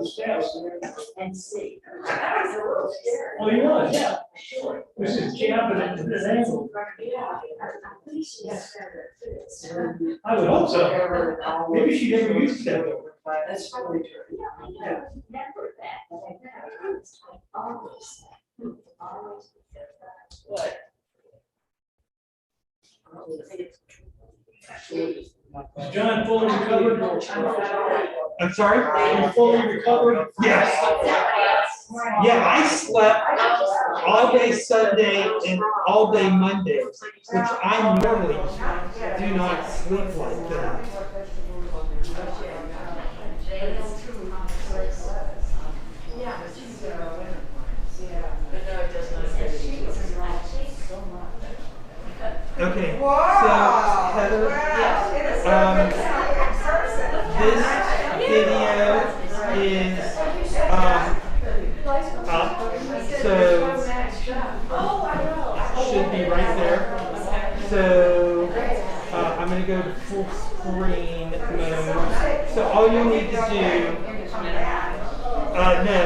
the steps and see. Oh, he was, yeah. This is camping at this angle. I would hope so. Maybe she never used that. That's really true. Yeah, I remember that, but I never, always, always. What? Is John fully recovered? I'm sorry? Are you fully recovered? Yes. Yeah, I slept all day Sunday and all day Monday, which I normally do not sleep like that. Okay, so Heather, this video is up, so should be right there. So I'm gonna go to full screen mode. So all you need to do, no,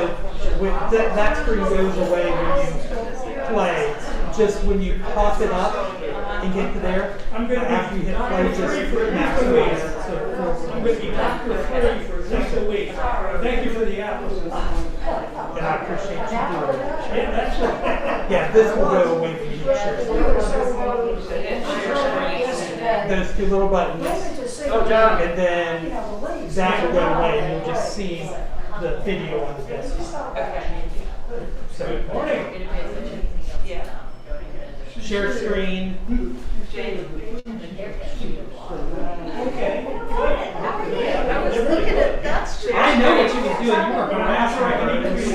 with that screen goes away when you play. Just when you pop it up and get to there, after you hit play, just maximize it. So I'm gonna be back for free for at least a week. Thank you for the apples. and I appreciate you doing it. Yeah, that's right. Yeah, this will go away when you share. Those two little buttons. Oh, John. And then that will go away and you'll just see the video on the desktop. So, Good morning. share screen. Okay. I was looking at that street. I know what you was doing. You were going to ask I can even read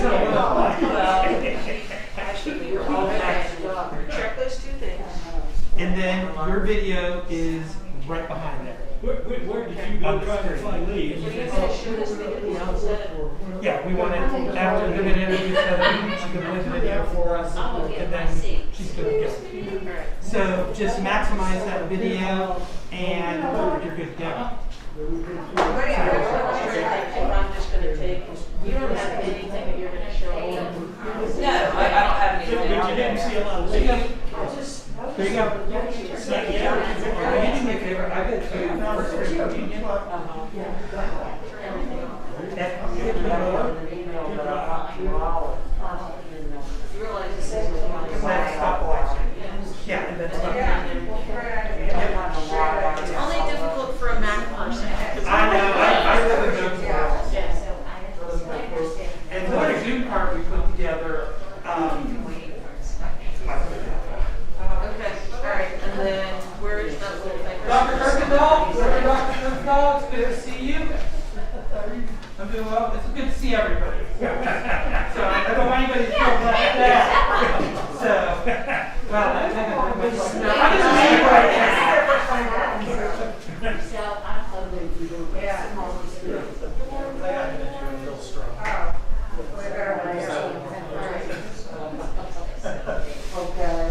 it. Actually, we were all check those two things. And then your video is right behind there. Where did you go trying to find Lee? Show this thing at the outset. Yeah, we want to, after the video, she can play the video for us, and then she's going to go. So just maximize that video, and you're good to go. I'm just gonna take, you don't have anything that you're gonna show. No, I don't have anything. But you didn't see a lot of Lee. There you go. Do me a favor, I got to first grade communion. You realize this is. Yeah, and then It's only difficult for a Mac person. I know, I live in Jonesboro. And the Zoom part we put together, Okay, all right, and then where is that little thing? Dr. Kirkendall, Dr. Kirkendall, it's good to see you. I'm doing well. It's good to see everybody. So I don't want anybody to feel left out. So, well, I just need right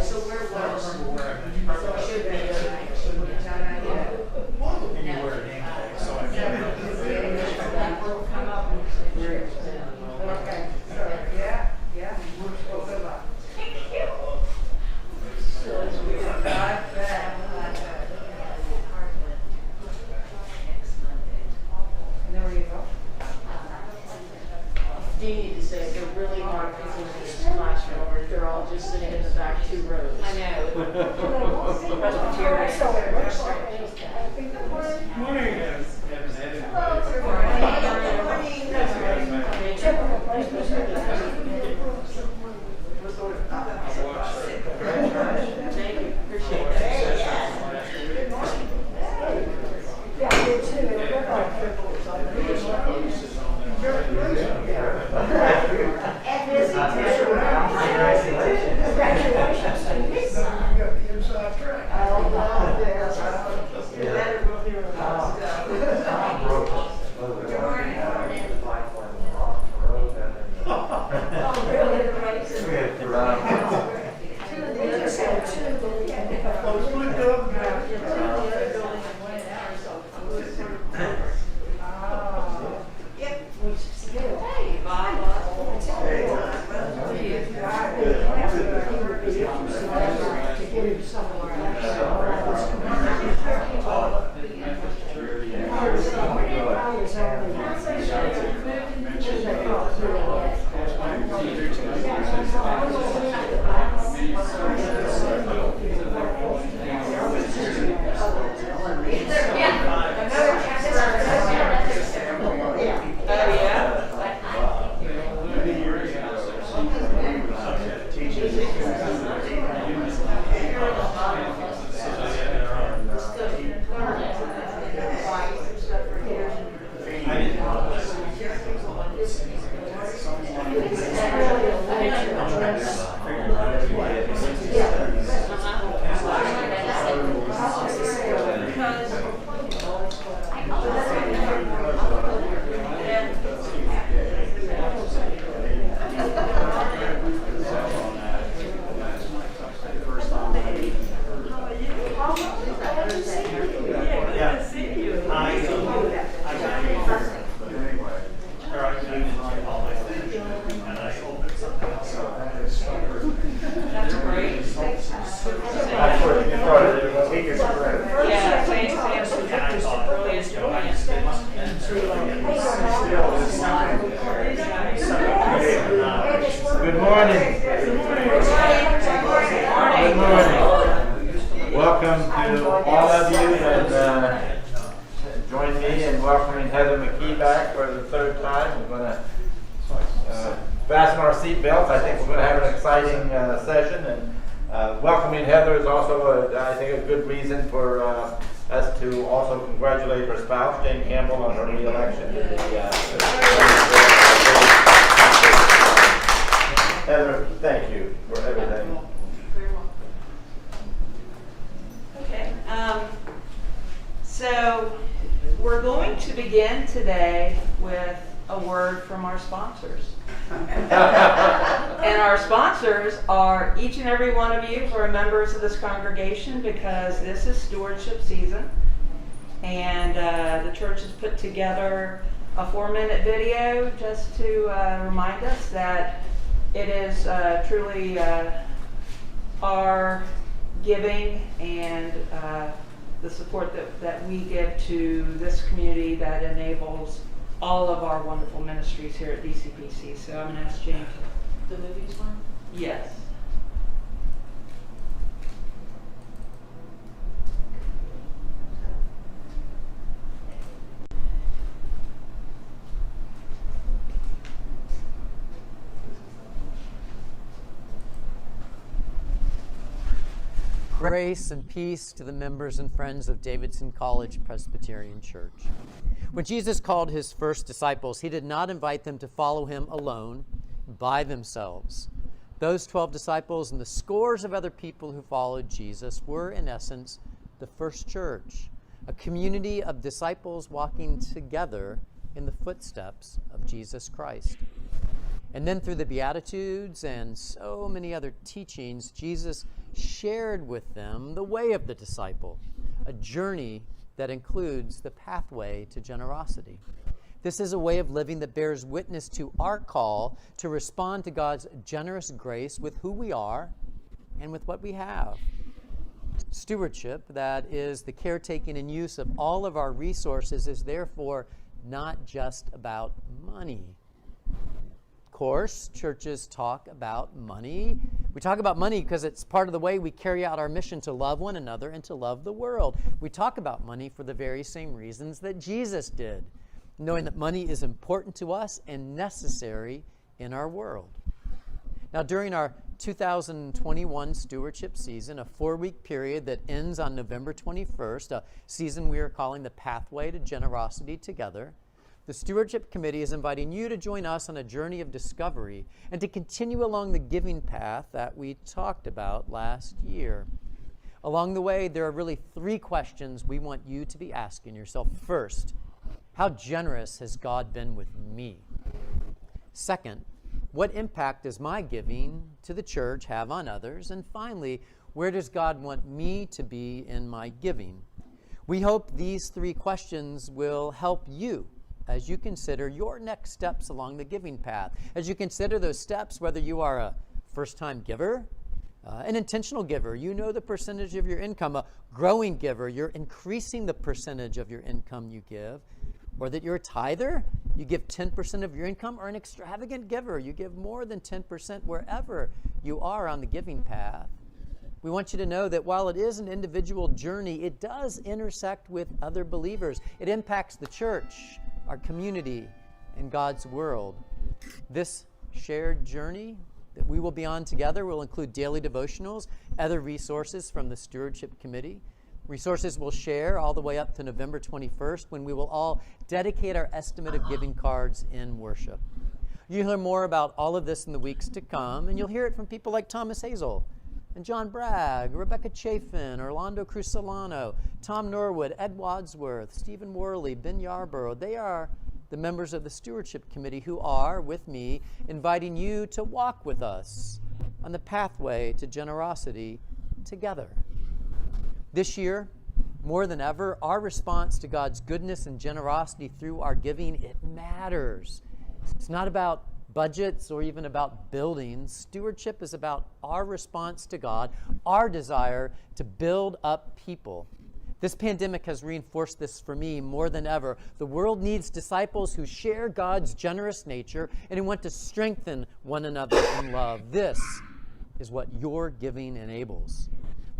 So where was? Should be. Okay, so, yeah. Well, good luck. Not bad. And then where you go? Do you need to say they're really hard because in this classroom where they're all just sitting in the back 2 rows. I know. Presbyterian. So it looks like, I think it was. Morning. Typical place. Thank you, appreciate that. Yeah, I did too. It looked like triples on the and busy too. Congratulations to you. You got the inside track. Oh, wow, yes. You better go here. Good morning. Oh, really? They just had two, but we had to have those one dog. Yep. Good morning. Good morning. Welcome to all of you, and join me in welcoming Heather McKee back for the third time. We're going to fasten our seat belts. I think we're going to have an exciting session, and welcoming Heather is also, I think, a good reason for us to also congratulate her spouse, Jane Campbell, on her re-election. Heather, thank you for everything. Okay, so we're going to begin today with a word from our sponsors. And our sponsors are each and every one of you who are members of this congregation, because this is stewardship season. And the church has put together a 4-minute video just to remind us that it is truly our giving and the support that we give to this community that enables all of our wonderful ministries here at DCPC. So I'm going to ask James. The movies one? Yes. Grace and peace to the members and friends of Davidson College Presbyterian Church. When Jesus called his first disciples, he did not invite them to follow him alone, by themselves. Those 12 disciples and the scores of other people who followed Jesus were, in essence, the first church, a community of disciples walking together in the footsteps of Jesus Christ. And then through the Beatitudes and so many other teachings, Jesus shared with them the way of the disciple, a journey that includes the pathway to generosity. This is a way of living that bears witness to our call to respond to God's generous grace with who we are and with what we have. Stewardship, that is the caretaking and use of all of our resources, is therefore not just about money. Of course, churches talk about money. We talk about money because it's part of the way we carry out our mission to love one another and to love the world. We talk about money for the very same reasons that Jesus did, knowing that money is important to us and necessary in our world. Now, during our 2021 stewardship season, a 4-week period that ends on November 21st, a season we are calling the Pathway to Generosity Together, the Stewardship Committee is inviting you to join us on a journey of discovery and to continue along the giving path that we talked about last year. Along the way, there are really 3 questions we want you to be asking yourself. First, how generous has God been with me? Second, what impact does my giving to the church have on others? And finally, where does God want me to be in my giving? We hope these 3 questions will help you as you consider your next steps along the giving path. As you consider those steps, whether you are a first-time giver, an intentional giver, you know the percentage of your income, a growing giver, you're increasing the percentage of your income you give, or that you're a tither, you give 10% of your income, or an extravagant giver, you give more than 10% wherever you are on the giving path. We want you to know that while it is an individual journey, it does intersect with other believers. It impacts the church, our community, and God's world. This shared journey that we will be on together will include daily devotionals, other resources from the Stewardship Committee. Resources we'll share all the way up to November 21st, when we will all dedicate our estimate of giving cards in worship. You'll hear more about all of this in the weeks to come, and you'll hear it from people like Thomas Hazel and John Bragg, Rebecca Chafin, Orlando Crusolano, Tom Norwood, Ed Wadsworth, Stephen Worley, Ben Yarborough. They are the members of the Stewardship Committee who are, with me, inviting you to walk with us on the pathway to generosity together. This year, more than ever, our response to God's goodness and generosity through our giving, it matters. It's not about budgets or even about buildings. Stewardship is about our response to God, our desire to build up people. This pandemic has reinforced this for me more than ever. The world needs disciples who share God's generous nature and who want to strengthen one another in love. This is what your giving enables.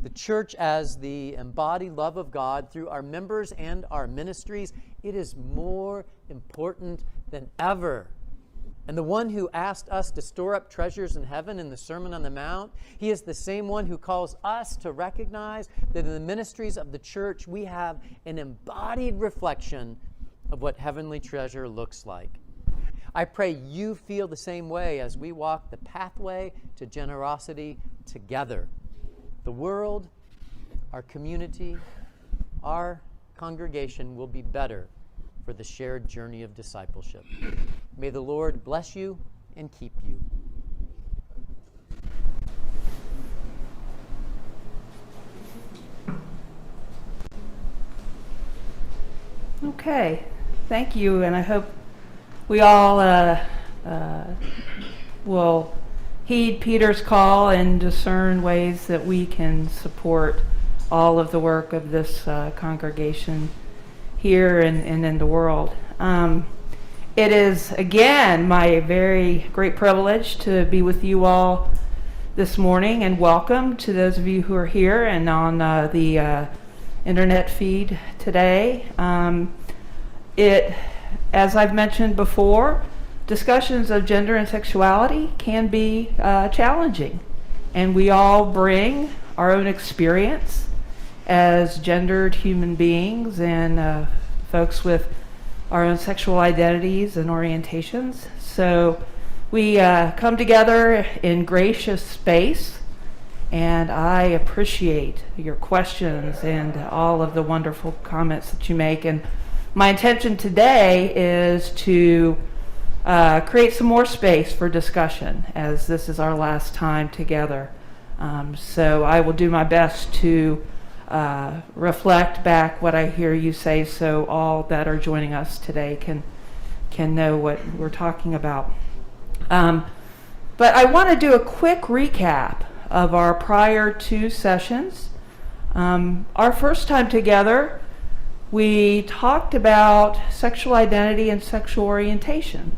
The church, as the embodied love of God through our members and our ministries, it is more important than ever. And the one who asked us to store up treasures in heaven in the Sermon on the Mount, he is the same one who calls us to recognize that in the ministries of the church, we have an embodied reflection of what heavenly treasure looks like. I pray you feel the same way as we walk the pathway to generosity together. The world, our community, our congregation will be better for the shared journey of discipleship. May the Lord bless you and keep you. Okay, thank you, and I hope we all will heed Peter's call and discern ways that we can support all of the work of this congregation here and in the world. It is, again, my very great privilege to be with you all this morning, and welcome to those of you who are here and on the internet feed today. As I've mentioned before, discussions of gender and sexuality can be challenging, and we all bring our own experience as gendered human beings and folks with our own sexual identities and orientations. So we come together in gracious space, and I appreciate your questions and all of the wonderful comments that you make. And my intention today is to create some more space for discussion, as this is our last time together. So I will do my best to reflect back what I hear you say, so all that are joining us today can know what we're talking about. But I want to do a quick recap of our prior two sessions. Our first time together, we talked about sexual identity and sexual orientation.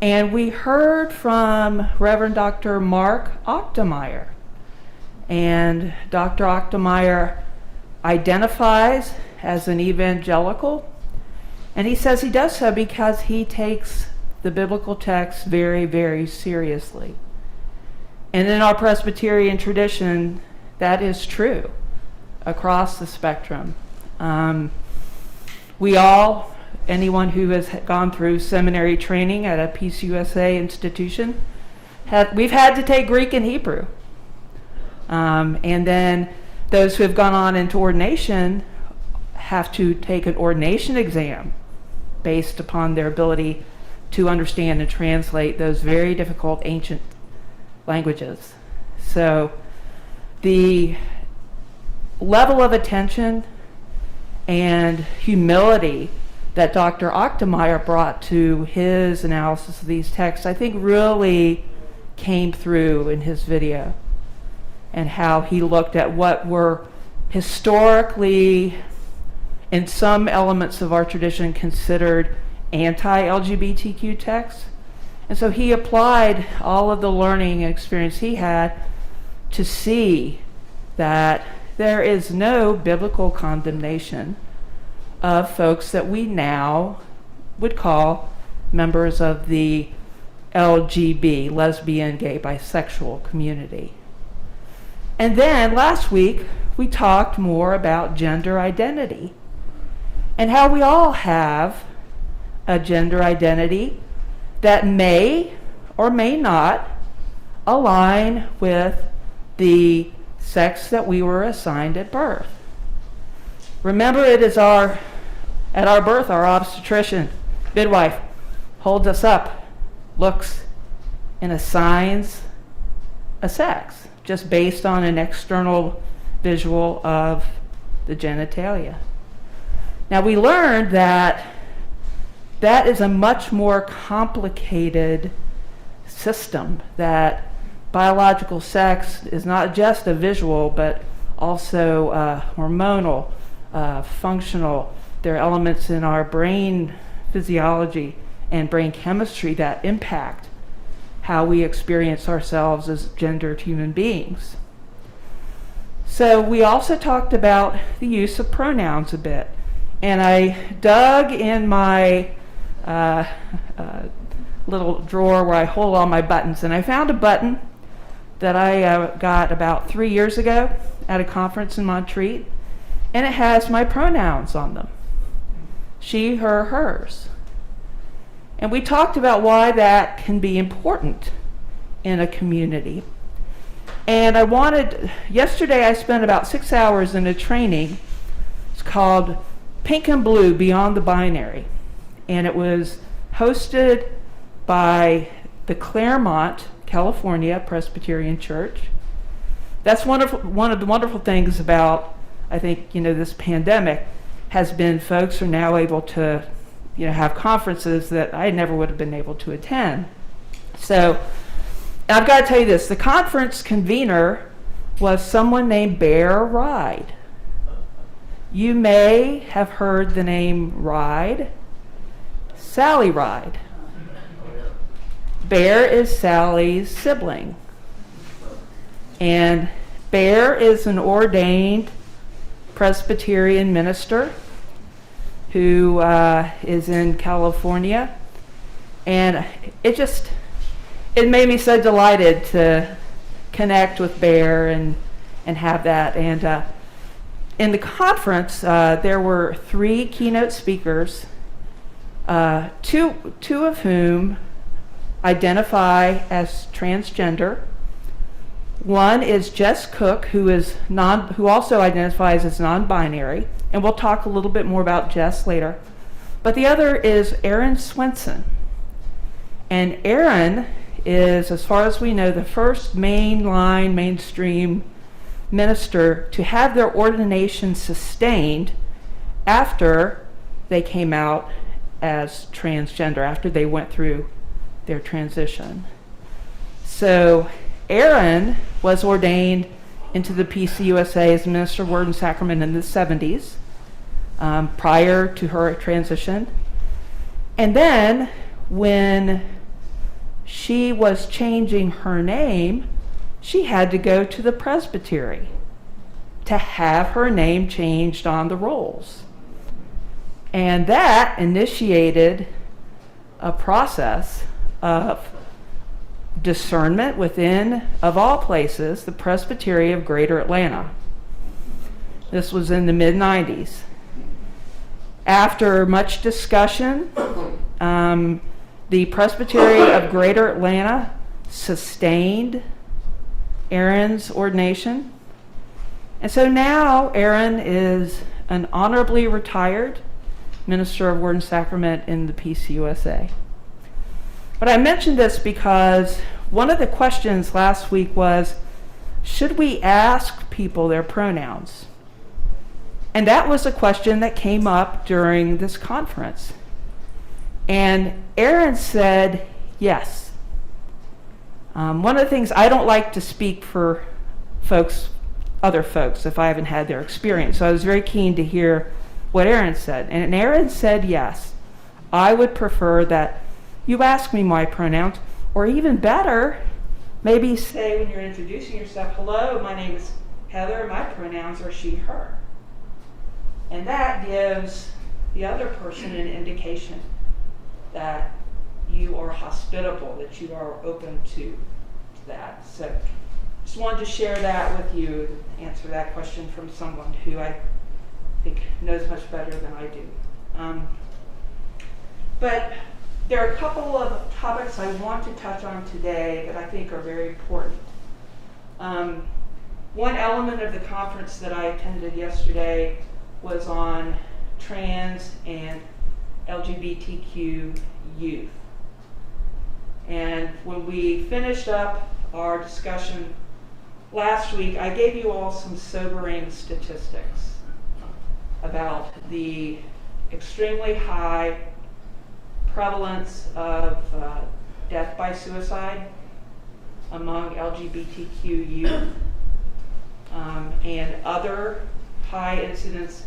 And we heard from Reverend Dr. Mark Ochtemeier. And Dr. Ochtemeier identifies as an evangelical, and he says he does so because he takes the biblical text very, very seriously. And in our Presbyterian tradition, that is true across the spectrum. We all, anyone who has gone through seminary training at a Peace USA institution, we've had to take Greek and Hebrew. And then those who have gone on into ordination have to take an ordination exam based upon their ability to understand and translate those very difficult ancient languages. So the level of attention and humility that Dr. Ochtemeier brought to his analysis of these texts, I think really came through in his video, and how he looked at what were historically, in some elements of our tradition, considered anti-LGBTQ texts. And so he applied all of the learning and experience he had to see that there is no biblical condemnation of folks that we now would call members of the LGB, lesbian, gay, bisexual community. And then last week, we talked more about gender identity and how we all have a gender identity that may or may not align with the sex that we were assigned at birth. Remember, it is at our birth, our obstetrician, midwife, holds us up, looks, and assigns a sex, just based on an external visual of the genitalia. Now, we learned that that is a much more complicated system, that biological sex is not just a visual, but also hormonal, functional. There are elements in our brain physiology and brain chemistry that impact how we experience ourselves as gendered human beings. So we also talked about the use of pronouns a bit. And I dug in my little drawer where I hold all my buttons, and I found a button that I got about 3 years ago at a conference in Montreat, and it has my pronouns on them. She, her, hers. And we talked about why that can be important in a community. And yesterday I spent about 6 hours in a training. It's called Pink and Blue Beyond the Binary. And it was hosted by the Claremont, California Presbyterian Church. That's one of the wonderful things about, I think, this pandemic has been folks are now able to, have conferences that I never would have been able to attend. So I've got to tell you this, the conference convener was someone named Bear Ride. You may have heard the name Ride, Sally Ride. Bear is Sally's sibling. And Bear is an ordained Presbyterian minister who is in California. And it made me so delighted to connect with Bear and have that. And in the conference, there were 3 keynote speakers, two of whom identify as transgender. One is Jess Cook, who also identifies as non-binary, and we'll talk a little bit more about Jess later. But the other is Aaron Swenson. And Aaron is, as far as we know, the first mainstream minister to have their ordination sustained after they came out as transgender, after they went through their transition. So Aaron was ordained into the PCUSA as Minister of Word and Sacrament in the 70s, prior to her transition. And then when she was changing her name, she had to go to the presbytery to have her name changed on the rolls. And that initiated a process of discernment within, of all places, the Presbytery of Greater Atlanta. This was in the mid-90s. After much discussion, the Presbytery of Greater Atlanta sustained Aaron's ordination. And so now Aaron is an honorably retired Minister of Word and Sacrament in the PCUSA. But I mentioned this because one of the questions last week was, should we ask people their pronouns? And that was a question that came up during this conference. And Aaron said yes. One of the things, I don't like to speak for other folks, if I haven't had their experience. So I was very keen to hear what Aaron said. And Aaron said yes. I would prefer that you ask me my pronouns, or even better, maybe say when you're introducing yourself, hello, my name is Heather, my pronouns are she, her. And that gives the other person an indication that you are hospitable, that you are open to that. So just wanted to share that with you, answer that question from someone who I think knows much better than I do. But there are a couple of topics I want to touch on today that I think are very important. One element of the conference that I attended yesterday was on trans and LGBTQ youth. And when we finished up our discussion last week, I gave you all some sobering statistics about the extremely high prevalence of death by suicide among LGBTQ youth, and other high incidents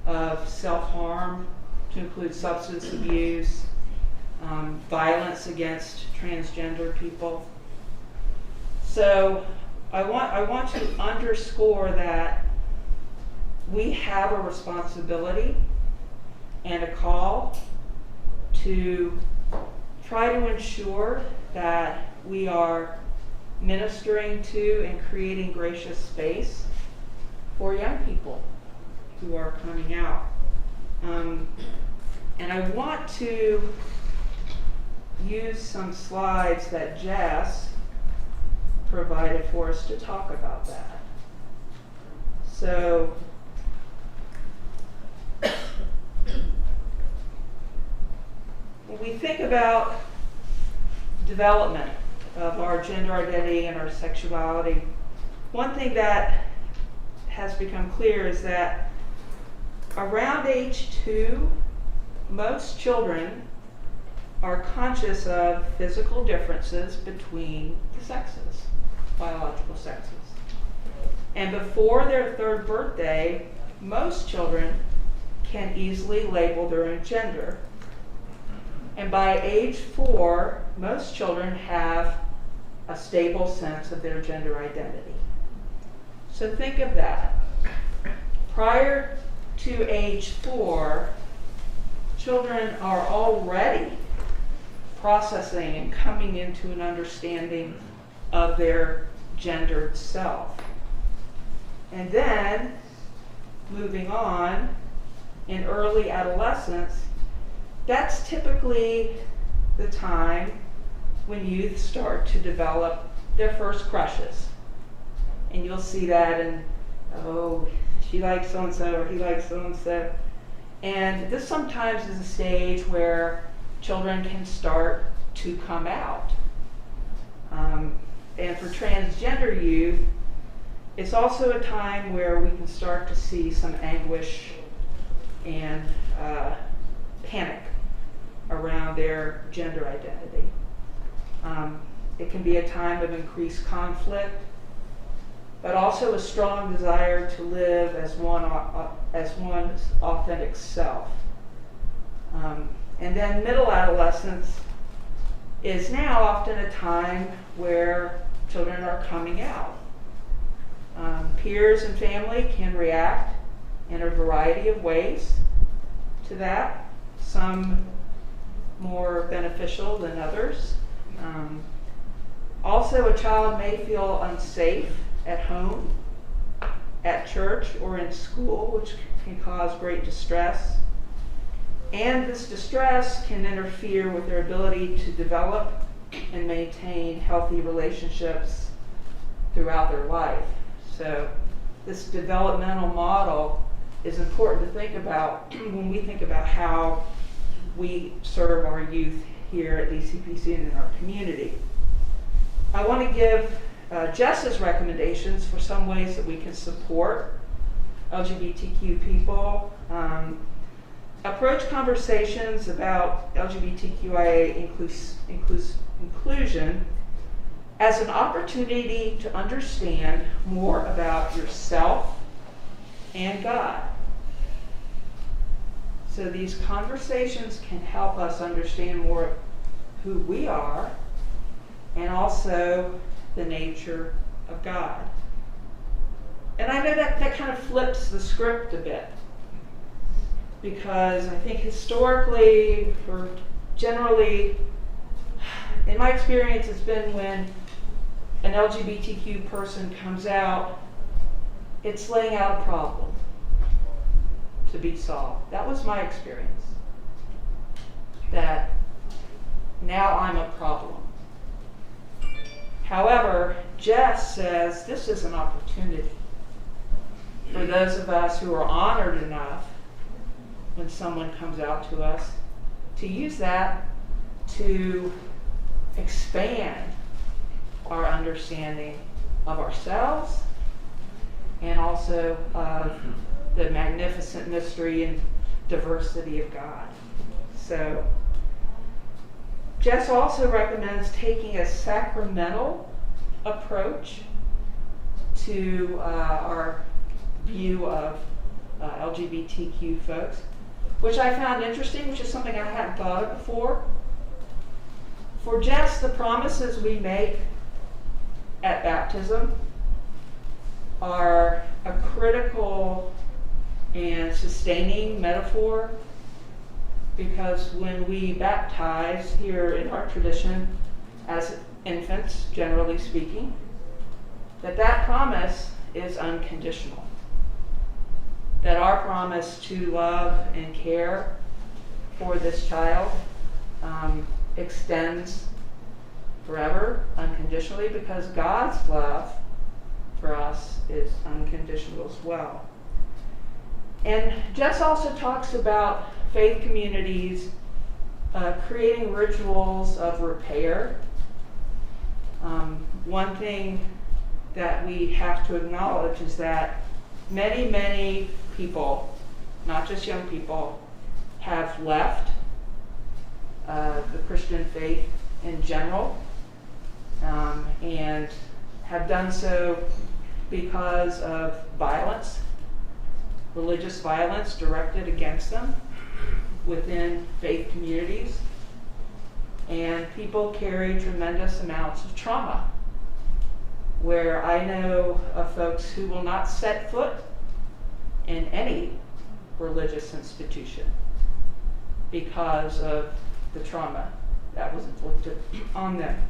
of self-harm, to include substance abuse, violence against transgender people. So I want to underscore that we have a responsibility and a call to try to ensure that we are ministering to and creating gracious space for young people who are coming out. And I want to use some slides that Jess provided for us to talk about that. So when we think about development of our gender identity and our sexuality, one thing that has become clear is that around age 2, most children are conscious of physical differences between the sexes, biological sexes. And before their 3rd birthday, most children can easily label their own gender. And by age 4, most children have a stable sense of their gender identity. So think of that. Prior to age 4, children are already processing and coming into an understanding of their gendered self. And then, moving on, in early adolescence, that's typically the time when youth start to develop their first crushes. And you'll see that in, oh, she likes so-and-so or he likes so-and-so. And this sometimes is a stage where children can start to come out. And for transgender youth, it's also a time where we can start to see some anguish and panic around their gender identity. It can be a time of increased conflict, but also a strong desire to live as one's authentic self. And then middle adolescence is now often a time where children are coming out. Peers and family can react in a variety of ways to that, some more beneficial than others. Also, a child may feel unsafe at home, at church, or in school, which can cause great distress. And this distress can interfere with their ability to develop and maintain healthy relationships throughout their life. So this developmental model is important to think about when we think about how we serve our youth here at DCPC and in our community. I want to give Jess's recommendations for some ways that we can support LGBTQ people. Approach conversations about LGBTQIA inclusion as an opportunity to understand more about yourself and God. So these conversations can help us understand more of who we are and also the nature of God. And I know that kind of flips the script a bit, because I think historically, or generally, in my experience, it's been when an LGBTQ person comes out, it's laying out a problem to be solved. That was my experience. That now I'm a problem. However, Jess says this is an opportunity for those of us who are honored enough when someone comes out to us to use that to expand our understanding of ourselves and also of the magnificent mystery and diversity of God. So Jess also recommends taking a sacramental approach to our view of LGBTQ folks, which I found interesting, which is something I hadn't thought of before. For Jess, the promises we make at baptism are a critical and sustaining metaphor, because when we baptize here in our tradition as infants, generally speaking, that promise is unconditional. That our promise to love and care for this child extends forever, unconditionally, because God's love for us is unconditional as well. And Jess also talks about faith communities creating rituals of repair. One thing that we have to acknowledge is that many people, not just young people, have left the Christian faith in general, and have done so because of violence, religious violence directed against them within faith communities. And people carry tremendous amounts of trauma, where I know of folks who will not set foot in any religious institution because of the trauma that was inflicted on them.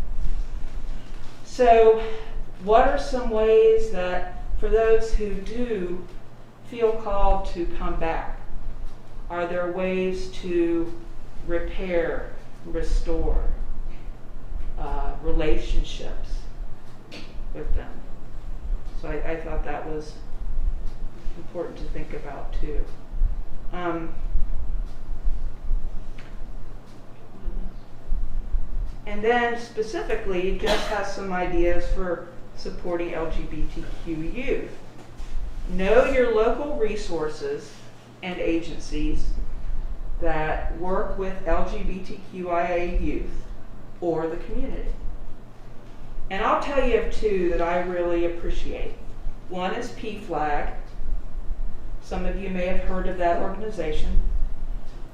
So, what are some ways that, for those who do feel called to come back, are there ways to repair, restore relationships with them? So I thought that was important to think about too. And then specifically, Jess has some ideas for supporting LGBTQ youth. Know your local resources and agencies that work with LGBTQIA youth or the community. And I'll tell you of two that I really appreciate. One is PFLAG. Some of you may have heard of that organization.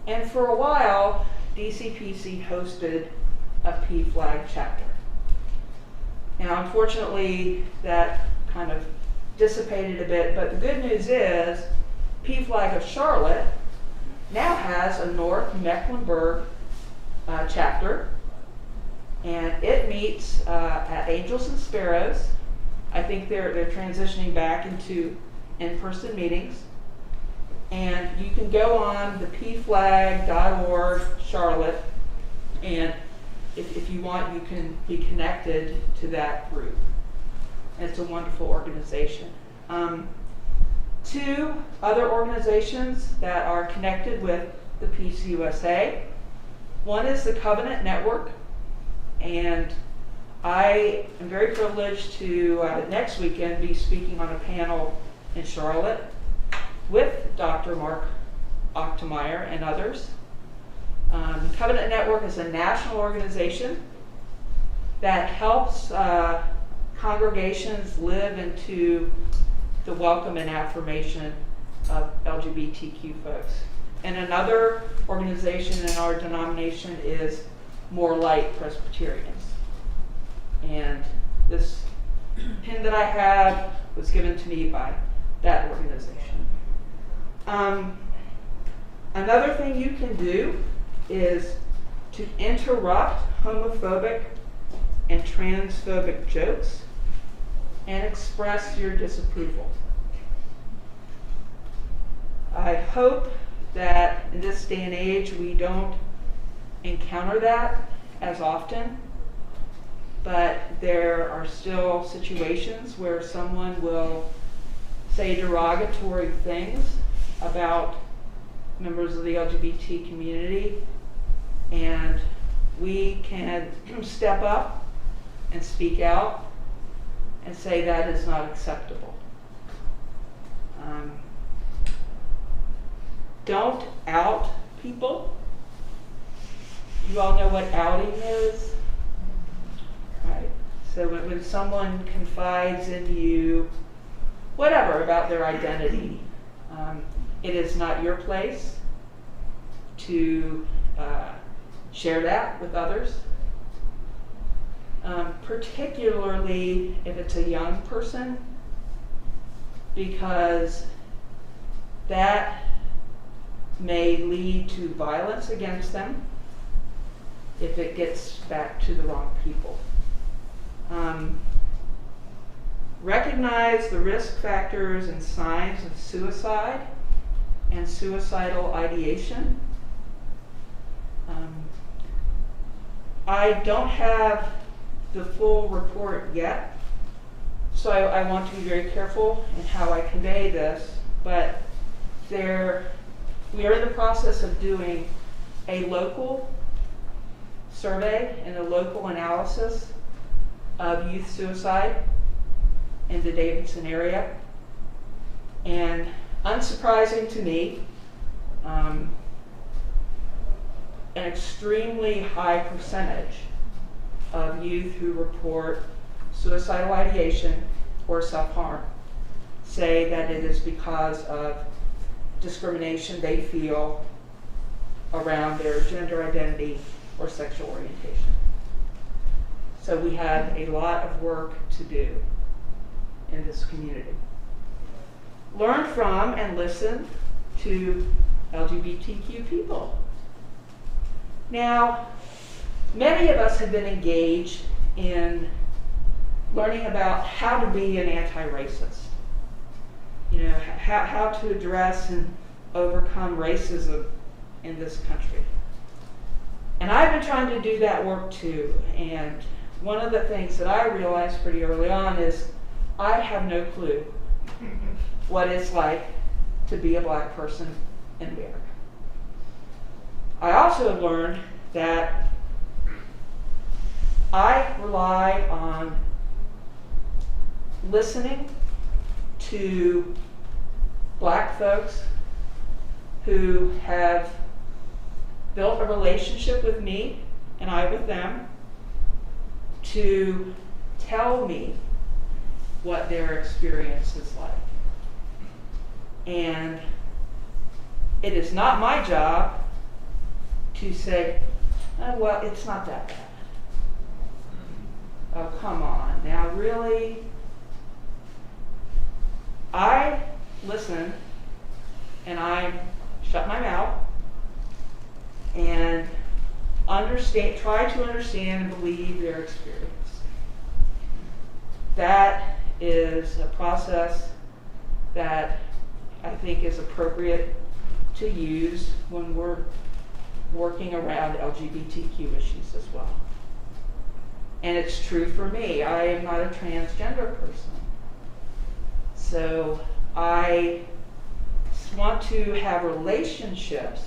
And for a while, DCPC hosted a PFLAG chapter. Now, unfortunately, that kind of dissipated a bit, but the good news is PFLAG of Charlotte now has a North Mecklenburg chapter, and it meets at Angels and Sparrows. I think they're transitioning back into in-person meetings, and you can go on the pflag.org Charlotte, and if you want, you can be connected to that group. And it's a wonderful organization. Two other organizations that are connected with the PCUSA. One is the Covenant Network, and I am very privileged to next weekend be speaking on a panel in Charlotte with Dr. Mark Ochtermeyer and others. Covenant Network is a national organization that helps congregations live into the welcome and affirmation of LGBTQ folks. And another organization in our denomination is More Light Presbyterians. And this pin that I have was given to me by that organization. Another thing you can do is to interrupt homophobic and transphobic jokes and express your disapproval. I hope that in this day and age we don't encounter that as often, but there are still situations where someone will say derogatory things about members of the LGBT community, and we can step up and speak out and say that is not acceptable. Don't out people. You all know what outing is? Right. So when someone confides in you, whatever, about their identity, it is not your place to share that with others. Particularly if it's a young person, because that may lead to violence against them if it gets back to the wrong people. Recognize the risk factors and signs of suicide and suicidal ideation. I don't have the full report yet, so I want to be very careful in how I convey this, but we are in the process of doing a local survey and a local analysis of youth suicide in the Davidson area. And unsurprising to me, an extremely high percentage of youth who report suicidal ideation or self-harm say that it is because of discrimination they feel around their gender identity or sexual orientation. So we have a lot of work to do in this community. Learn from and listen to LGBTQ people. Now, many of us have been engaged in learning about how to be an anti-racist. You know, how to address and overcome racism in this country. And I've been trying to do that work too. And one of the things that I realized pretty early on is I have no clue what it's like to be a black person in America. I also have learned that I rely on listening to black folks who have built a relationship with me and I with them to tell me what their experience is like. And it is not my job to say, oh, well, it's not that bad. Oh, come on. Now, really? I listen and I shut my mouth and try to understand and believe their experience. That is a process that I think is appropriate to use when we're working around LGBTQ issues as well. And it's true for me. I am not a transgender person. So I want to have relationships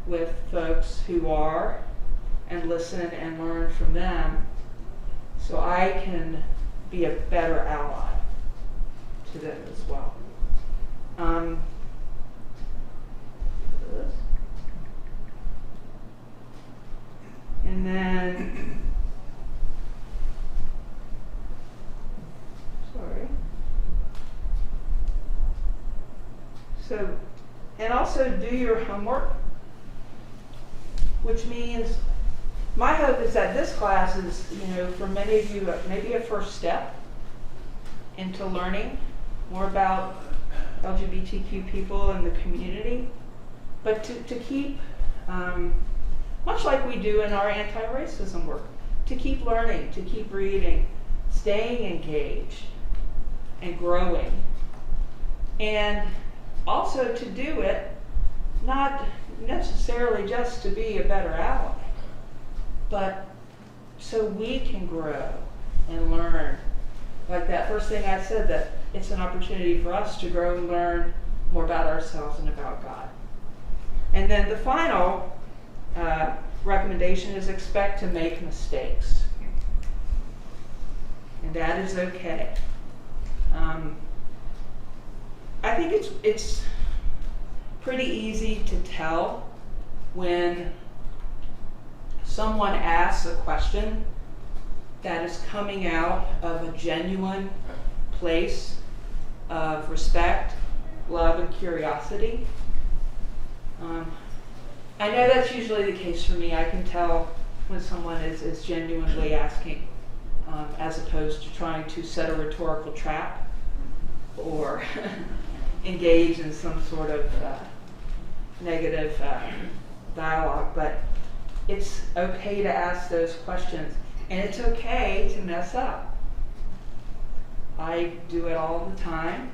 with folks who are and listen and learn from them so I can be a better ally to them as well. And then, so, and also do your homework, which means my hope is that this class is, for many of you, maybe a first step into learning more about LGBTQ people in the community, but to keep, much like we do in our anti-racism work, to keep learning, to keep reading, staying engaged, and growing. And also to do it, not necessarily just to be a better ally, but so we can grow and learn. Like that first thing I said, that it's an opportunity for us to grow and learn more about ourselves and about God. And then the final recommendation is expect to make mistakes. And that is okay. I think it's pretty easy to tell when someone asks a question that is coming out of a genuine place of respect, love, and curiosity. I know that's usually the case for me. I can tell when someone is genuinely asking, as opposed to trying to set a rhetorical trap or engage in some sort of negative dialogue. But it's okay to ask those questions, and it's okay to mess up. I do it all the time,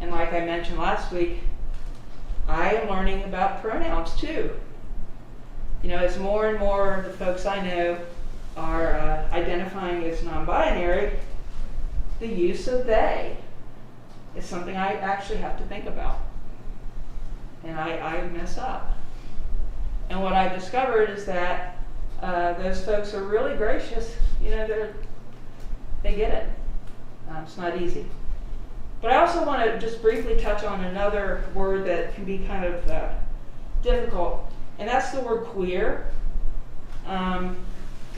and like I mentioned last week, I am learning about pronouns too. You know, as more and more of the folks I know are identifying as non-binary, the use of they is something I actually have to think about. And I mess up. And what I've discovered is that those folks are really gracious. You know, they get it. It's not easy. But I also want to just briefly touch on another word that can be kind of difficult, and that's the word queer.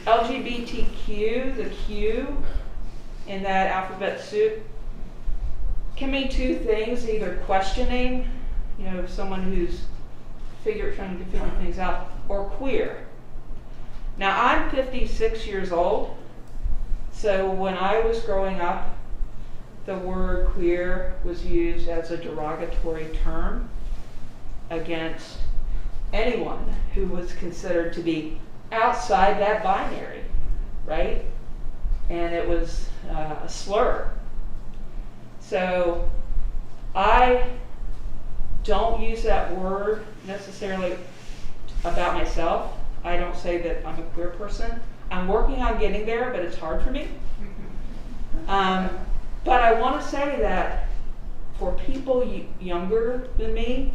LGBTQ, the Q in that alphabet soup, can mean two things: either questioning, you know, someone who's trying to figure things out, or queer. Now, I'm 56 years old, so when I was growing up, the word queer was used as a derogatory term against anyone who was considered to be outside that binary, right? And it was a slur. So I don't use that word necessarily about myself. I don't say that I'm a queer person. I'm working on getting there, but it's hard for me. But I want to say that for people younger than me,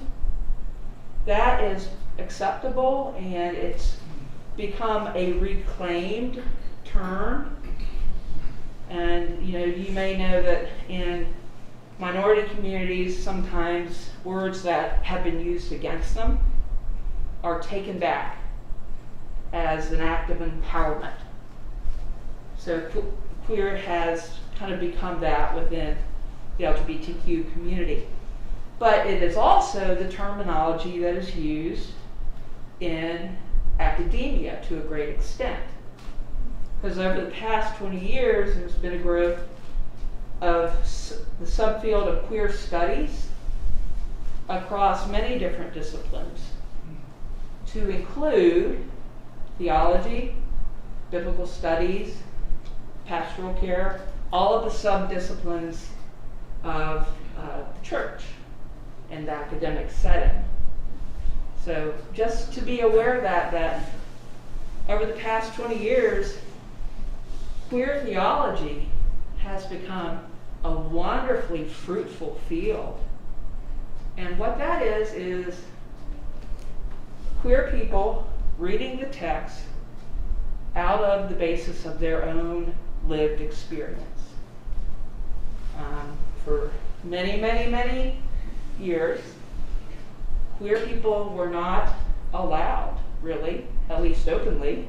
that is acceptable, and it's become a reclaimed term. And you know, you may know that in minority communities, sometimes words that have been used against them are taken back as an act of empowerment. So queer has kind of become that within the LGBTQ community. But it is also the terminology that is used in academia to a great extent. Because over the past 20 years, there's been a growth of the subfield of queer studies across many different disciplines, to include theology, biblical studies, pastoral care, all of the sub-disciplines of the church and the academic setting. So just to be aware of that over the past 20 years, queer theology has become a wonderfully fruitful field. And what that is queer people reading the text out of the basis of their own lived experience. For many, many, many years, queer people were not allowed, really, at least openly,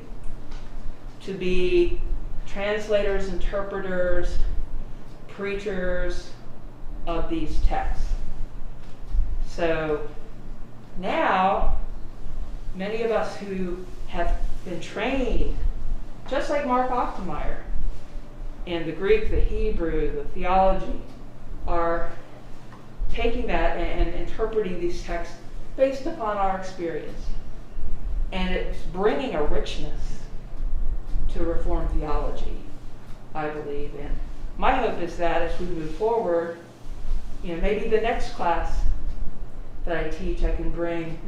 to be translators, interpreters, preachers of these texts. So now, many of us who have been trained, just like Mark Ochtenmeyer, in the Greek, the Hebrew, the theology, are taking that and interpreting these texts based upon our experience. And it's bringing a richness to Reformed theology, I believe. And my hope is that as we move forward, you know, maybe the next class that I teach, I can bring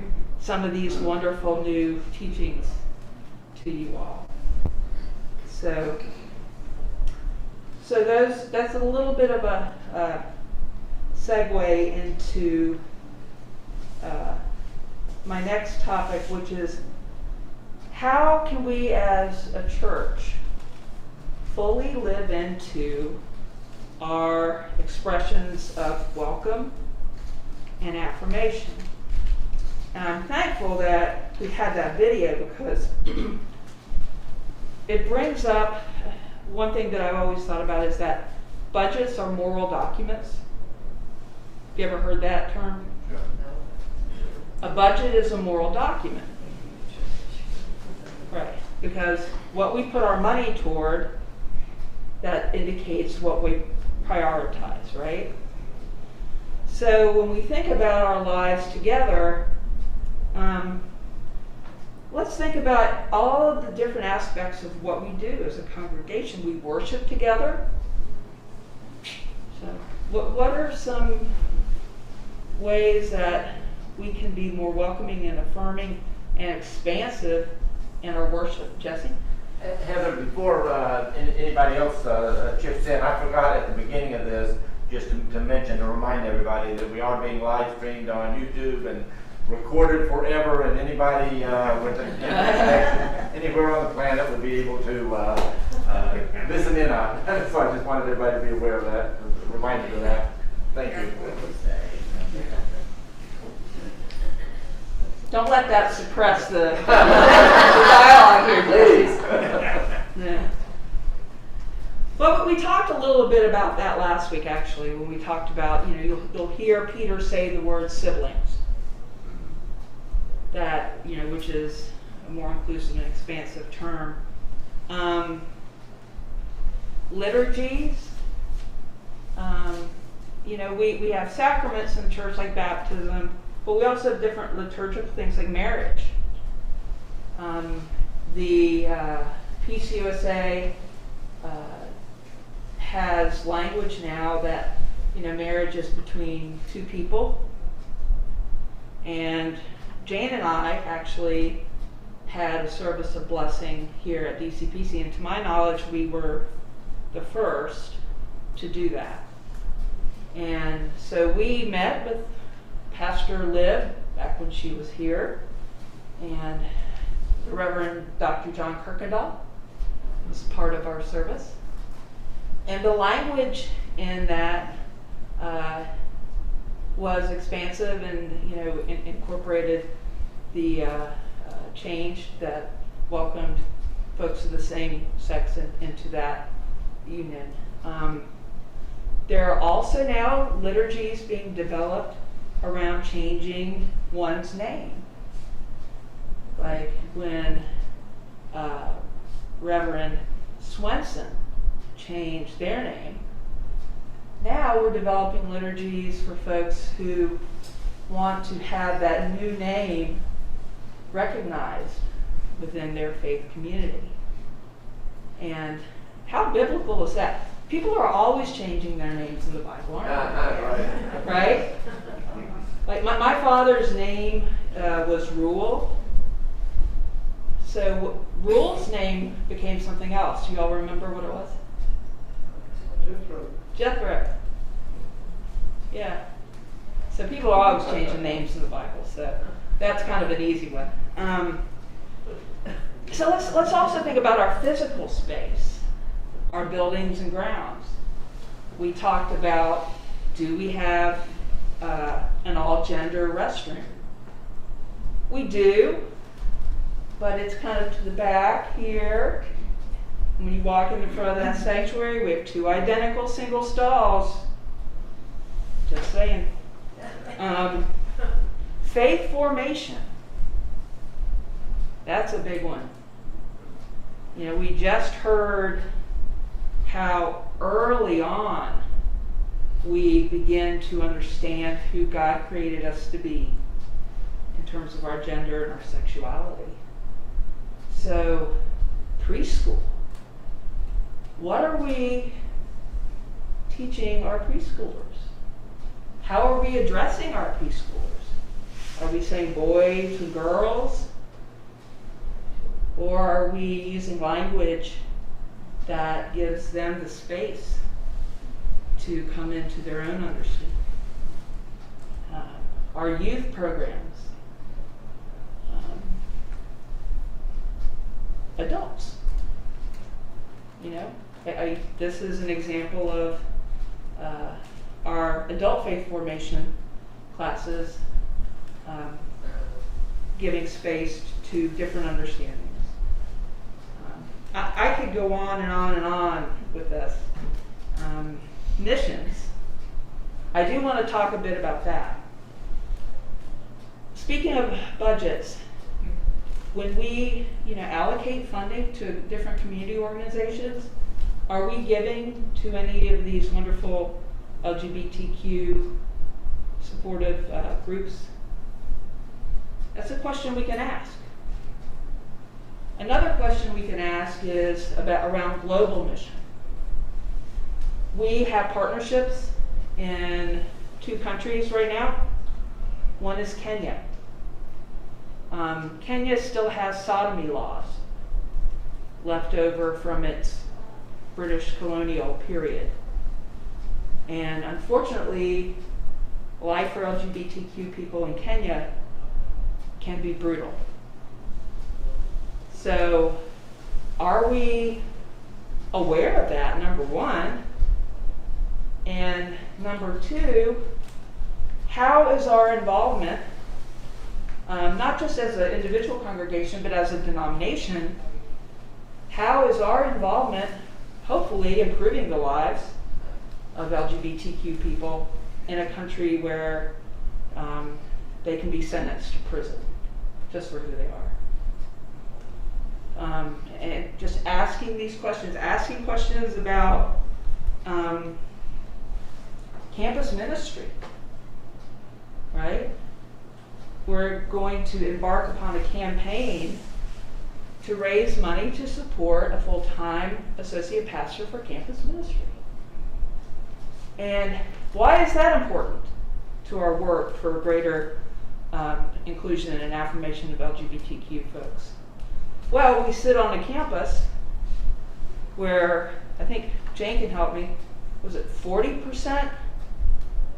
some of these wonderful new teachings to you all. So that's a little bit of a segue into my next topic, which is how can we as a church fully live into our expressions of welcome and affirmation. And I'm thankful that we had that video because it brings up one thing that I've always thought about is that budgets are moral documents. Have you ever heard that term? Sure. A budget is a moral document. Right, because what we put our money toward, that indicates what we prioritize, right? So when we think about our lives together, let's think about all of the different aspects of what we do as a congregation. We worship together. So what are some ways that we can be more welcoming and affirming and expansive in our worship? Jesse? Heather, before anybody else chips in, I forgot at the beginning of this just to mention, to remind everybody that we are being live streamed on YouTube and recorded forever, and anybody with an internet connection anywhere on the planet would be able to listen in on. So I just wanted everybody to be aware of that, reminded of that. Thank you. Don't let that suppress the dialogue here, Jesse. Yeah. Well, we talked a little bit about that last week, actually, when we talked about, you'll hear Peter say the word siblings. That, which is a more inclusive and expansive term. Liturgies. We have sacraments in the church like baptism, but we also have different liturgical things like marriage. The PCUSA has language now that marriage is between two people, and Jane and I actually had a service of blessing here at DCPC, and to my knowledge we were the first to do that. And so we met with Pastor Liv back when she was here, and the Reverend Dr. John Kirkendall was part of our service. And the language in that was expansive and incorporated the change that welcomed folks of the same sex into that union. There are also now liturgies being developed around changing one's name. Like when Reverend Swenson changed their name. Now we're developing liturgies for folks who want to have that new name recognized within their faith community. And how biblical is that? People are always changing their names in the Bible, aren't they? Right? Like my father's name was Rule. So Rule's name became something else. Do you all remember what it was? Jethro. Yeah. So people are always changing names in the Bible. So that's kind of an easy one. So let's also think about our physical space, our buildings and grounds. We talked about, do we have an all-gender restroom? We do, but it's kind of to the back here. When you walk in the front of that sanctuary, we have two identical single stalls. Just saying. Faith formation. That's a big one. We just heard how early on we begin to understand who God created us to be in terms of our gender and our sexuality. So, preschool. What are we teaching our preschoolers? How are we addressing our preschoolers? Are we saying boys and girls? Or are we using language that gives them the space to come into their own understanding? Our youth programs, adults. You know, this is an example of our adult faith formation classes giving space to different understandings. I could go on and on and on with this. Missions. I do want to talk a bit about that. Speaking of budgets, when we, allocate funding to different community organizations, are we giving to any of these wonderful LGBTQ supportive groups? That's a question we can ask. Another question we can ask is around global mission. We have partnerships in 2 countries right now. One is Kenya. Kenya still has sodomy laws left over from its British colonial period. And unfortunately, life for LGBTQ people in Kenya can be brutal. So, are we aware of that, number one? And number two, how is our involvement, not just as an individual congregation, but as a denomination, how is our involvement hopefully improving the lives of LGBTQ people in a country where they can be sentenced to prison just for who they are? And just asking these questions, asking questions about campus ministry, right? We're going to embark upon a campaign to raise money to support a full-time associate pastor for campus ministry. And why is that important to our work for greater inclusion and affirmation of LGBTQ folks? Well, we sit on a campus where, I think Jane can help me, was it 40%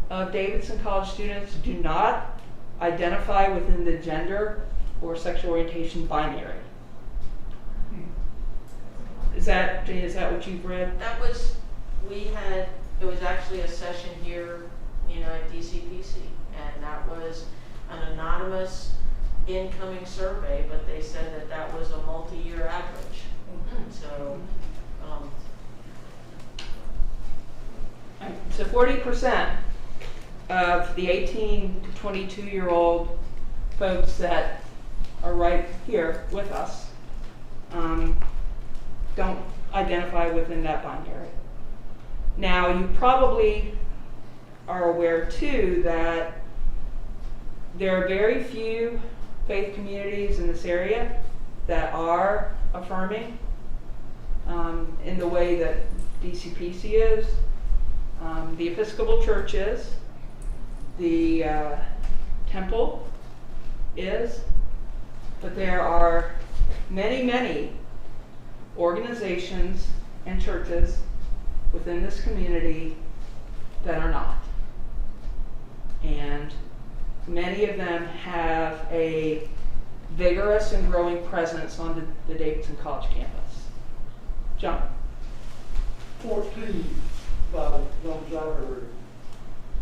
of Davidson College students do not identify within the gender or sexual orientation binary? Is that, Jane, is that what you've read? That was, it was actually a session here, at DCPC, and that was an anonymous incoming survey, but they said that was a multi-year average. So, So 40% of the 18 to 22-year-old folks that are right here with us don't identify within that binary. Now, you probably are aware too that there are very few faith communities in this area that are affirming in the way that DCPC is. The Episcopal Church is, the Temple is, but there are many, many organizations and churches within this community that are not. And many of them have a vigorous and growing presence on the Davidson College campus. John? 14 by the numbers I've heard,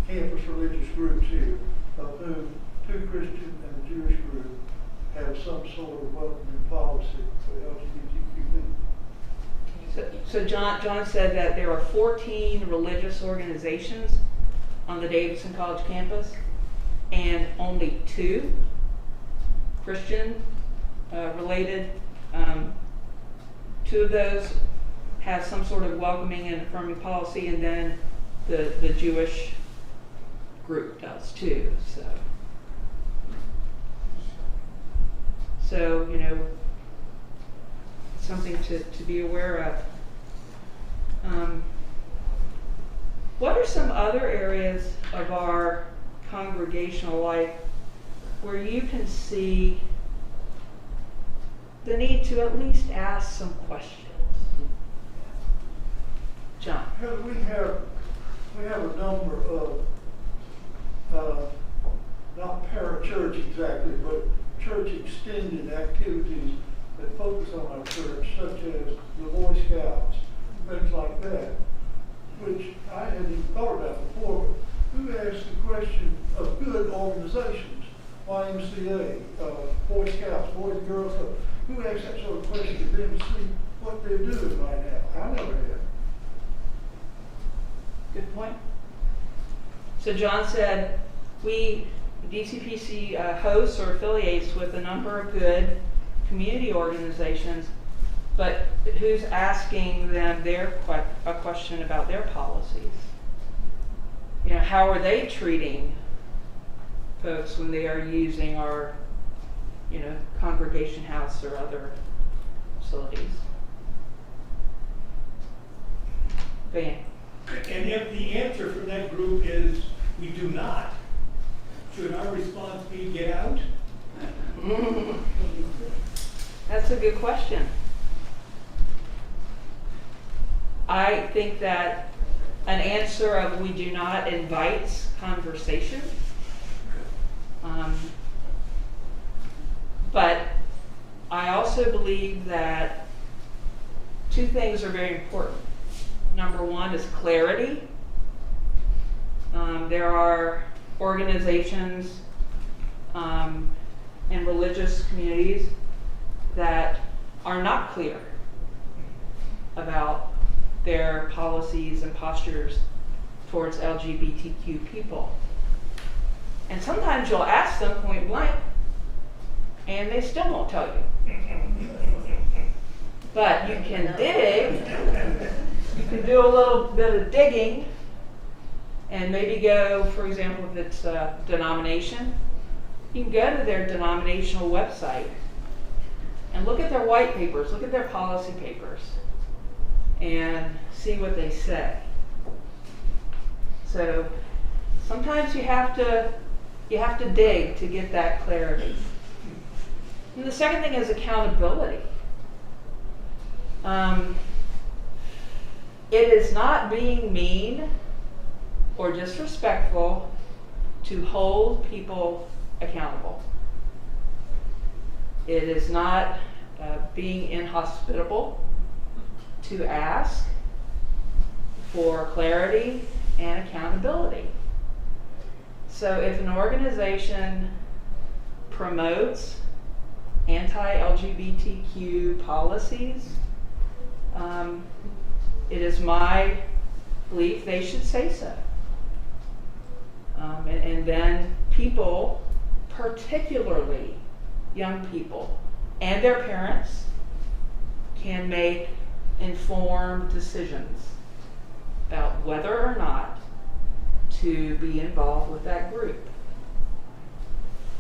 campus religious groups here, of whom 2 Christian and a Jewish group have some sort of welcoming policy for LGBTQ people. So John said that there are 14 religious organizations on the Davidson College campus, and only 2 Christian related. 2 of those have some sort of welcoming and affirming policy, and then the Jewish group does too. So something to be aware of. What are some other areas of our congregational life where you can see the need to at least ask some questions. John? Because we have a number of, not parachurch exactly, but church extended activities that focus on our church, such as the Boy Scouts, things like that, which I hadn't even thought about before. But who asks the question of good organizations, YMCA, Boy Scouts, Boys and Girls Club, who asks that sort of question to them to see what they're doing right now? I never have. Good point. So John said, we, DCPC hosts or affiliates with a number of good community organizations, but who's asking them a question about their policies? You know, how are they treating folks when they are using our, you know, congregation house or other facilities? Van? And if the answer from that group is, we do not, should our response be get out? That's a good question. I think that an answer of we do not invites conversation. But I also believe that two things are very important. Number one is clarity. There are organizations and religious communities that are not clear about their policies and postures towards LGBTQ people. And sometimes you'll ask them point blank, and they still won't tell you. But you can dig, you can do a little bit of digging, and maybe go, for example, if it's a denomination, you can go to their denominational website and look at their white papers, look at their policy papers, and see what they say. So sometimes you have to dig to get that clarity. And the second thing is accountability. It is not being mean or disrespectful to hold people accountable. It is not being inhospitable to ask for clarity and accountability. So if an organization promotes anti-LGBTQ policies, it is my belief they should say so. And then people, particularly young people and their parents, can make informed decisions about whether or not to be involved with that group.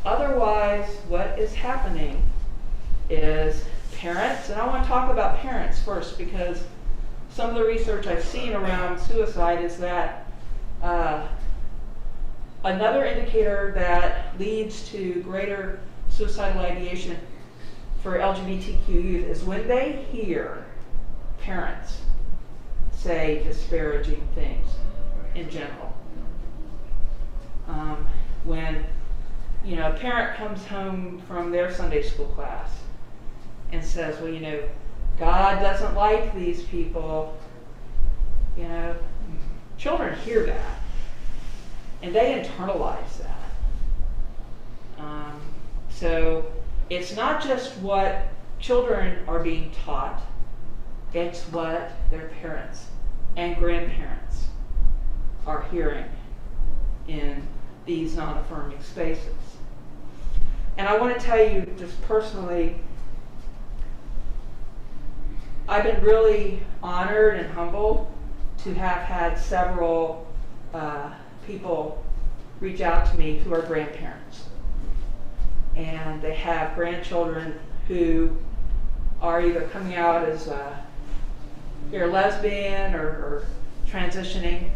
Otherwise, what is happening is parents, and I want to talk about parents first because some of the research I've seen around suicide is that another indicator that leads to greater suicidal ideation for LGBTQ youth is when they hear parents say disparaging things in general. When a parent comes home from their Sunday school class and says, well, God doesn't like these people, children hear that and they internalize that. So it's not just what children are being taught, it's what their parents and grandparents are hearing in these non-affirming spaces. And I want to tell you just personally, I've been really honored and humbled to have had several people reach out to me who are grandparents. And they have grandchildren who are either coming out as they're lesbian or transitioning.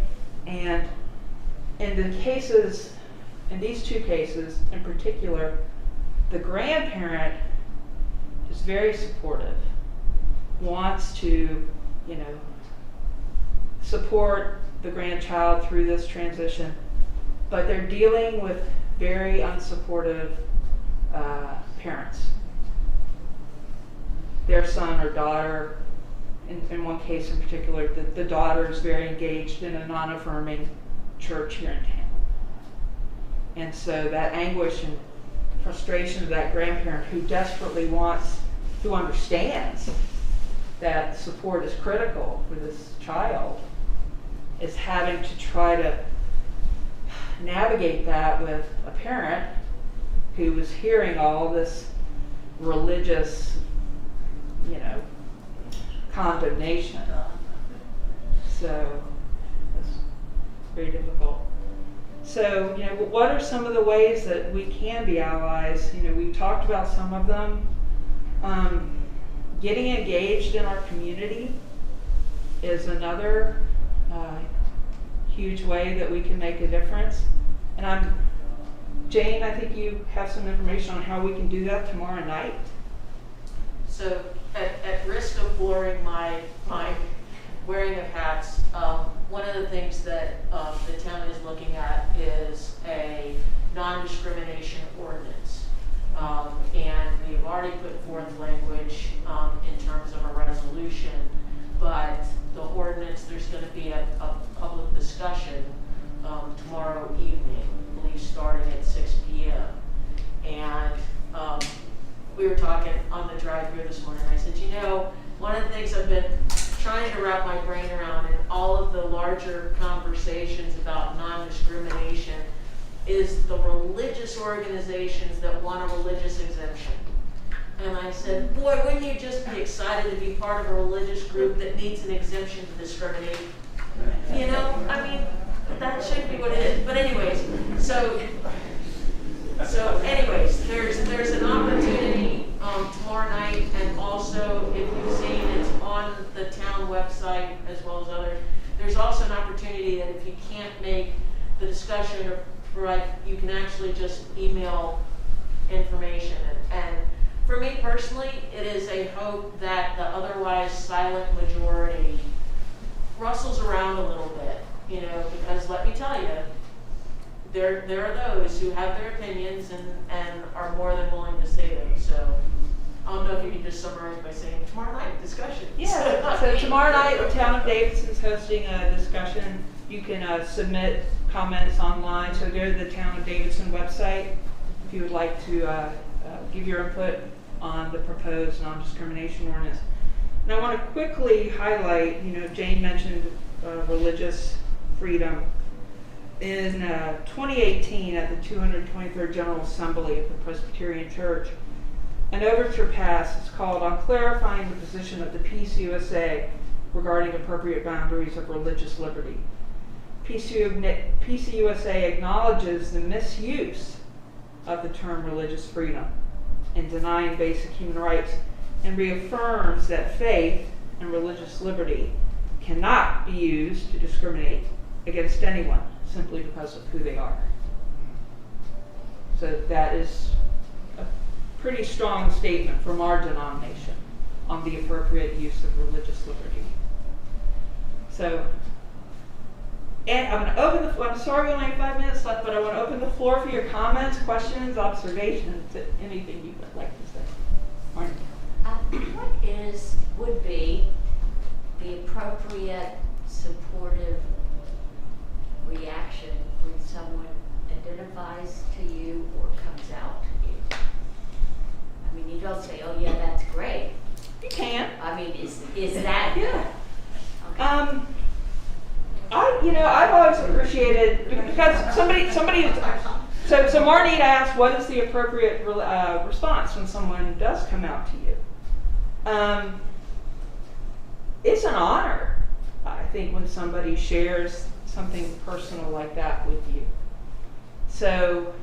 And in these two cases in particular, the grandparent is who's very supportive, wants to, support the grandchild through this transition, but they're dealing with very unsupportive parents. Their son or daughter, in one case in particular, the daughter is very engaged in a non-affirming church here in town. And so that anguish and frustration of that grandparent who desperately who understands that support is critical for this child, is having to try to navigate that with a parent who was hearing all this religious, condemnation. So it's very difficult. So, what are some of the ways that we can be allies? We've talked about some of them. Getting engaged in our community is another huge way that we can make a difference. And Jane, I think you have some information on how we can do that tomorrow night. So, at risk of blurring my wearing of hats, one of the things that the town is looking at is a non-discrimination ordinance. And we've already put forth language in terms of a resolution, but the ordinance, there's going to be a public discussion tomorrow evening, I believe starting at 6 p.m. And we were talking on the drive here this morning, and I said, one of the things I've been trying to wrap my brain around in all of the larger conversations about non-discrimination is the religious organizations that want a religious exemption. And I said, boy, wouldn't you just be excited to be part of a religious group that needs an exemption to discriminate? That should be what it is. But anyways, so anyways, there's an opportunity tomorrow night, and also, if you've seen, it's on the town website as well as others. There's also an opportunity that if you can't make the discussion, you can actually just email information. And for me personally, it is a hope that the otherwise silent majority rustles around a little bit, because let me tell you, there are those who have their opinions and are more than willing to say them. So I don't know if you can just summarize by saying tomorrow night discussion. Yeah, so tomorrow night the town of Davidson is hosting a discussion. You can submit comments online, so go to the town of Davidson website if you would like to give your input on the proposed non-discrimination ordinance. And I want to quickly highlight, Jane mentioned religious freedom. In 2018, at the 223rd General Assembly of the Presbyterian Church, an overture passed. It's called "On Clarifying the Position of the PCUSA Regarding Appropriate Boundaries of Religious Liberty." PCUSA acknowledges the misuse of the term religious freedom in denying basic human rights, and reaffirms that faith and religious liberty cannot be used to discriminate against anyone simply because of who they are. So that is a pretty strong statement from our denomination on the appropriate use of religious liberty. So, and I'm going to open the, I'm sorry we only have 5 minutes left, but I want to open the floor for your comments, questions, observations, anything you would like to say. Marnie. What would be the appropriate supportive reaction when someone identifies to you or comes out to you? I mean, you don't say, "Oh yeah, that's great." You can. I mean, is that? Yeah. Okay. I've always appreciated, because somebody. So Marnie asked, what is the appropriate response when someone does come out to you? It's an honor, I think, when somebody shares something personal like that with you. So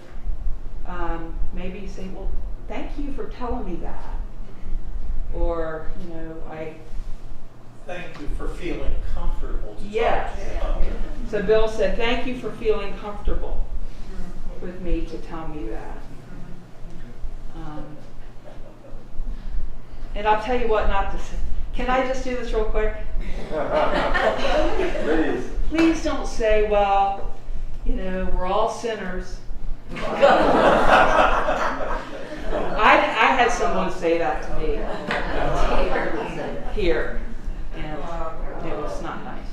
maybe you say, well, thank you for telling me that. Or, Thank you for feeling comfortable to yes. talk about it. So Bill said, thank you for feeling comfortable with me to tell me that. And I'll tell you what not to say. Can I just do this real quick? Please. Please don't say, well, you know, we're all sinners. I had someone say that to me here, and it was not nice.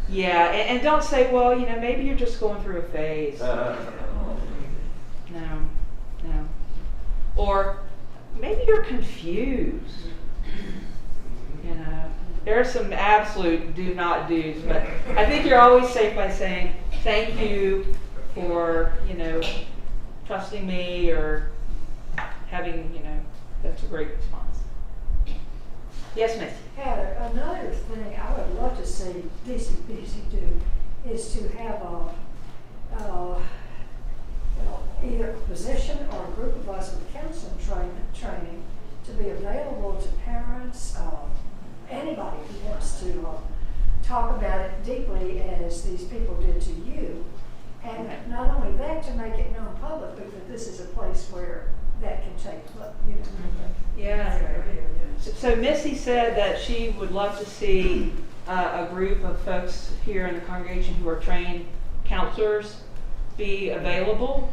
Yeah, and don't say, well, you know, maybe you're just going through a phase. No. Or maybe you're confused. You know, there are some absolute do not do's, but I think you're always safe by saying thank you for, you know, trusting me or having, you know, that's a great response. Yes, Miss. Heather, another thing I would love to see DCPC do is to have either a position or a group of us with counseling training to be available to parents, anybody who wants to talk about it deeply as these people did to you. And not only that, to make it known publicly that this is a place where that can take place, you know. Yeah. So Missy said that she would love to see a group of folks here in the congregation who are trained counselors be available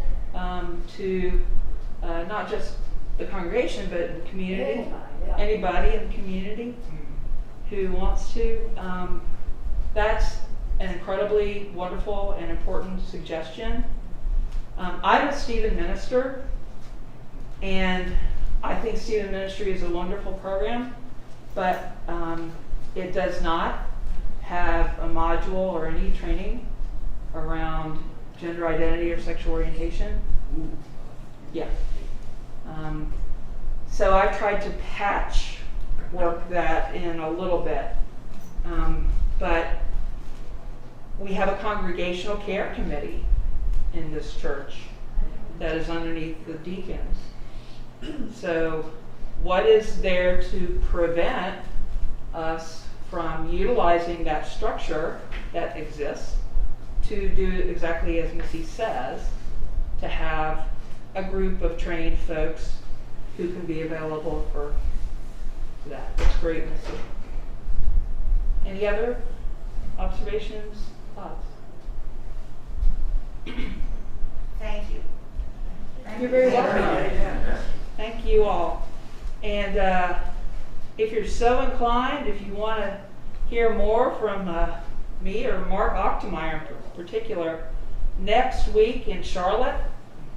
to not just the congregation, but the community. Anybody in the community who wants to. That's an incredibly wonderful and important suggestion. I'm a Stephen minister, and I think Stephen Ministry is a wonderful program, but it does not have a module or any training around gender identity or sexual orientation. Yeah. So I tried to patch work that in a little bit, but we have a congregational care committee in this church that is underneath the deacons. So what is there to prevent us from utilizing that structure that exists to do exactly as Missy says, to have a group of trained folks who can be available for that? That's great, Missy. Any other observations, thoughts? Thank you. You're very welcome. Thank you all. And if you're so inclined, if you want to hear more from me or Mark Ochtemeier in particular, next week in Charlotte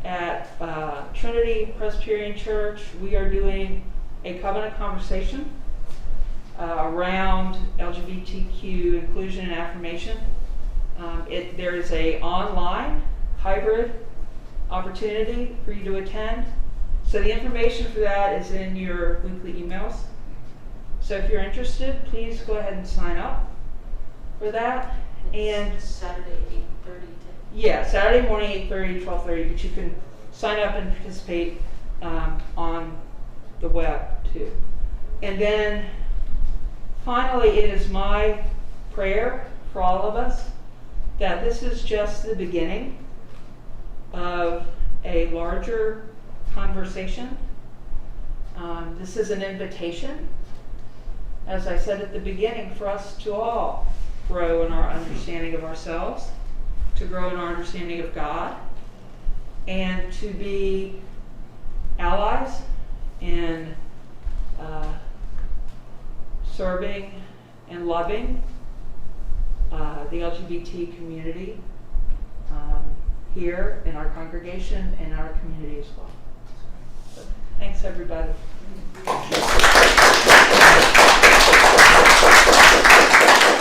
at Trinity Presbyterian Church, we are doing a covenant conversation around LGBTQ inclusion and affirmation. There is an online hybrid opportunity for you to attend. So the information for that is in your weekly emails. So if you're interested, please go ahead and sign up for that. And Saturday, 8:30 to... Yeah, Saturday morning, 8:30, 12:30, but you can sign up and participate on the web too. And then finally, it is my prayer for all of us that this is just the beginning of a larger conversation. This is an invitation, as I said at the beginning, for us to all grow in our understanding of ourselves, to grow in our understanding of God, and to be allies in serving and loving the LGBT community here in our congregation and our community as well. So, thanks everybody.